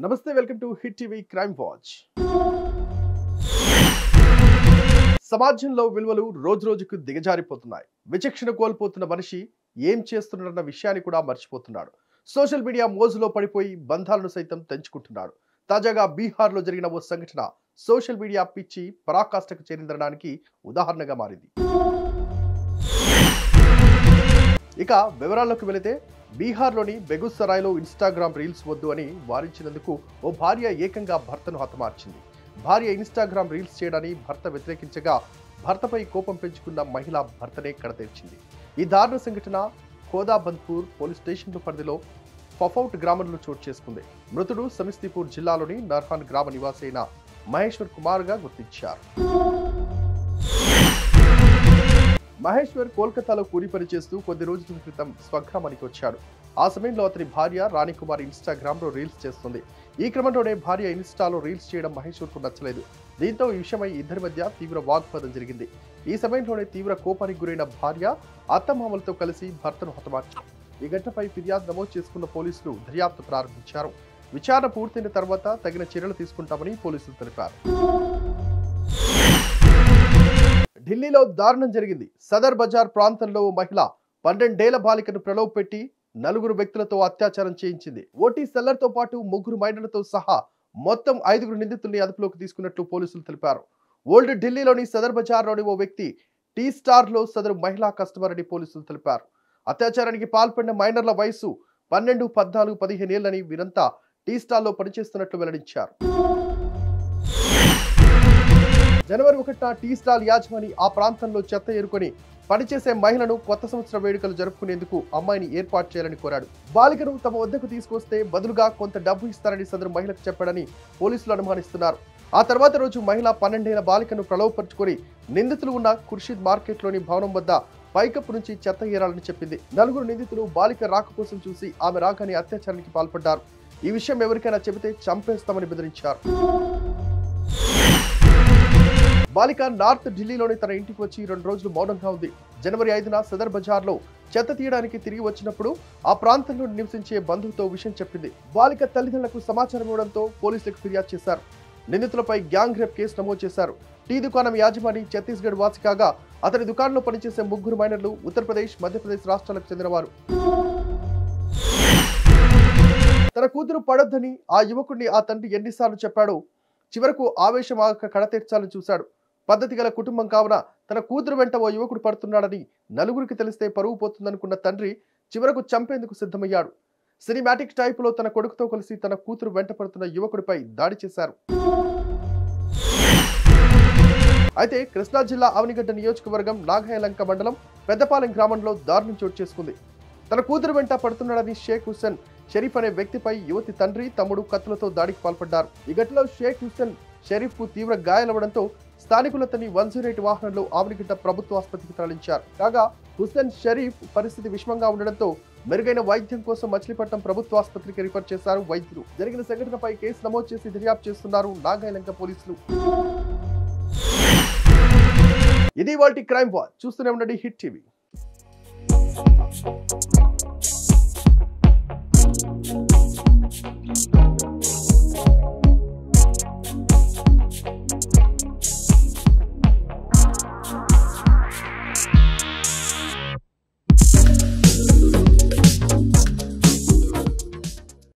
నమస్తే welcome to hit TV crime watch. సమాజంలో విలువలు రోజురోజుకు దిగజారిపోతున్నాయి. విచక్షణ కోల్పోతున్న మనిషి ఏం చేస్తున్నాడన్న విషయాన్ని కూడా మర్చిపోతున్నాడు. సోషల్ మీడియా మోజులో పడిపోయి బంధాలను సైతం తెంచుకుంటున్నాడు. తాజాగా బీహార్లో జరిగిన ఓ సంఘటన సోషల్ మీడియా పిచ్చి పరాకాష్ఠకు చేరిందనడానికి ఉదాహరణగా మారింది. ఇక వివరాల్లోకి వెళితే బీహార్లోని బెగుసరాయ్లో ఇన్స్టాగ్రామ్ రీల్స్ వద్దు అని వారించినందుకు ఓ భార్య ఏకంగా భర్తను హతమార్చింది. భార్య ఇన్స్టాగ్రామ్ రీల్స్ చేయడాన్ని భర్త వ్యతిరేకించగా భర్తపై కోపం పెంచుకున్న మహిళ భర్తనే కడతీర్చింది. ఈ దారుణ సంఘటన ఖోదాబంద్పూర్ పోలీస్ స్టేషన్ పరిధిలో ఫఫౌట్ గ్రామంలో చోటు చేసుకుంది. మృతుడు సమస్తీపూర్ జిల్లాలోని నర్హాన్ గ్రామ నివాసి అయిన మహేశ్వర్ కుమార్ గా గుర్తించారు. మహేశ్వర్ కోల్కతాలో కూలి పని చేస్తూ కొద్ది రోజుల క్రితం స్వగ్రామానికి వచ్చాడు. ఆ సమయంలో అతని భార్య రాణికుమార్ ఇన్స్టాగ్రామ్ లో రీల్స్ చేస్తుంది. ఈ క్రమంలోనే భార్య ఇన్స్టాలో రీల్స్ చేయడం మహేశ్వర్ కు నచ్చలేదు. దీంతో ఈ విషయమై ఇద్దరి మధ్య తీవ్ర వాగ్వాదం జరిగింది. ఈ సమయంలోనే తీవ్ర కోపానికి గురైన భార్య అత్తమామలతో కలిసి భర్తను హతమార్చారు. ఈ ఘటనపై ఫిర్యాదు నమోదు చేసుకున్న పోలీసులు దర్యాప్తు ప్రారంభించారు. విచారణ పూర్తయిన తర్వాత తగిన చర్యలు తీసుకుంటామని పోలీసులు తెలిపారు. ఢిల్లీలో దారుణం జరిగింది. సదర్ బజార్ ప్రాంతంలో ఓ మహిళ 12 ఏళ్ల బాలికను ప్రలోభపెట్టి 4 వ్యక్తులతో అత్యాచారం చేయించింది. ఓటీ సెల్లర్తో పాటు 3 మైనర్లతో సహా మొత్తం 5 నిందితుల్ని అదుపులోకి తీసుకున్నట్లు పోలీసులు తెలిపారు. ఓల్డ్ ఢిల్లీలోని సదర్ బజార్లోని ఓ వ్యక్తి టీ స్టార్లో సదరు మహిళా కస్టమర్ అని పోలీసులు తెలిపారు. అత్యాచారానికి పాల్పడిన మైనర్ల వయసు 12, 14, 15 ఏళ్లని వీరంతా టీ స్టార్లో పనిచేస్తున్నట్లు వెల్లడించారు. జనవరి 1న టీ స్టాల్ యాజమాని ఆ ప్రాంతంలో చెత్త ఏరుకొని పనిచేసే మహిళను కొత్త సంవత్సర వేడుకలు జరుపుకునేందుకు అమ్మాయిని ఏర్పాటు చేయాలని కోరాడు. బాలికను తమ వద్దకు తీసుకొస్తే బదులుగా కొంత డబ్బు ఇస్తారని సదరు మహిళకు చెప్పాడని పోలీసులు అనుమానిస్తున్నారు. ఆ తర్వాత రోజు మహిళ 12 ఏళ్ల బాలికను ప్రలోభపరుచుకొని నిందితులు ఉన్న ఖుర్షీద్ మార్కెట్లోని భవనం వద్ద పైకప్పు నుంచి చెత్త ఏరాలని చెప్పింది. 4 నిందితులు బాలిక రాక కోసం చూసి ఆమె రాగానే అత్యాచారానికి పాల్పడ్డారు. ఈ విషయం ఎవరికైనా చెబితే చంపేస్తామని బెదిరించారు. బాలిక నార్త్ ఢిల్లీలోని తన ఇంటికి వచ్చి 2 రోజులు మౌనంగా ఉంది. జనవరి 5న సదర్ బజార్లో చెత్త తీయడానికి తిరిగి వచ్చినప్పుడు ఆ ప్రాంతంలో నివసించే బంధువుతో విషయం చెప్పింది. బాలిక తల్లిదండ్రులకు సమాచారం ఇవ్వడంతో పోలీసులకు ఫిర్యాదు చేశారు. నిందితులపై గ్యాంగ్ రేప్ కేసు నమోదు చేశారు. టీ దుకాణం యాజమాని ఛత్తీస్గఢ్ వాసి కాగా అతని దుకాణంలో పనిచేసే 3 మైనర్లు ఉత్తరప్రదేశ్, మధ్యప్రదేశ్ రాష్ట్రాలకు చెందినవారు. తన కూతురు పడొద్దని ఆ యువకుడిని ఆ తండ్రి ఎన్నిసార్లు చెప్పాడో చివరకు ఆవేశం ఆగక కడతీర్చాలని చూశాడు. పద్ధతి గల కుటుంబం కావున తన కూతురు వెంట ఓ యువకుడు పడుతున్నాడని నలుగురికి తెలిస్తే పరువు పోతుందనుకున్న తండ్రి చివరకు చంపేందుకు సిద్ధమయ్యాడు. సినిమాటిక్ టైపులో తన కొడుకుతో కలిసి తన కూతురు వెంట పడుతున్న యువకుడిపై దాడి చేశారు. అయితే కృష్ణా జిల్లా అవనిగడ్డ నియోజకవర్గం నాగాయలంక మండలం పెద్దపాలెం గ్రామంలో దారుణం చోటు చేసుకుంది. తన కూతురు వెంట పడుతున్నాడని షేక్ హుస్సేన్ షరీఫ్ అనే వ్యక్తిపై యువతి తండ్రి, తమ్ముడు కత్తులతో దాడికి పాల్పడ్డారు. ఈ ఘటనలో షేక్ హుస్సేన్ షరీఫ్ కు తీవ్ర గాయాలవడంతో స్థానికులు అతన్ని 108 వాహనంలో ఆవనిగడ్డ ప్రభుత్వ ఆసుపత్రికి తరలించారు. కాగా హుస్సేన్ షరీఫ్ పరిస్థితి విషమంగా ఉండడంతో మెరుగైన వైద్యం కోసం మచిలీపట్నం ప్రభుత్వ ఆసుపత్రికి రిఫర్ చేశారు వైద్యులు. జరిగిన సంఘటనపై కేసు నమోదు చేసి దర్యాప్తు చేస్తున్నారు నాగాయలంక పోలీసులు. ఇది వాటి క్రైమ్ వాచ్. చూస్తూనే ఉండండి హిట్ టీవీ.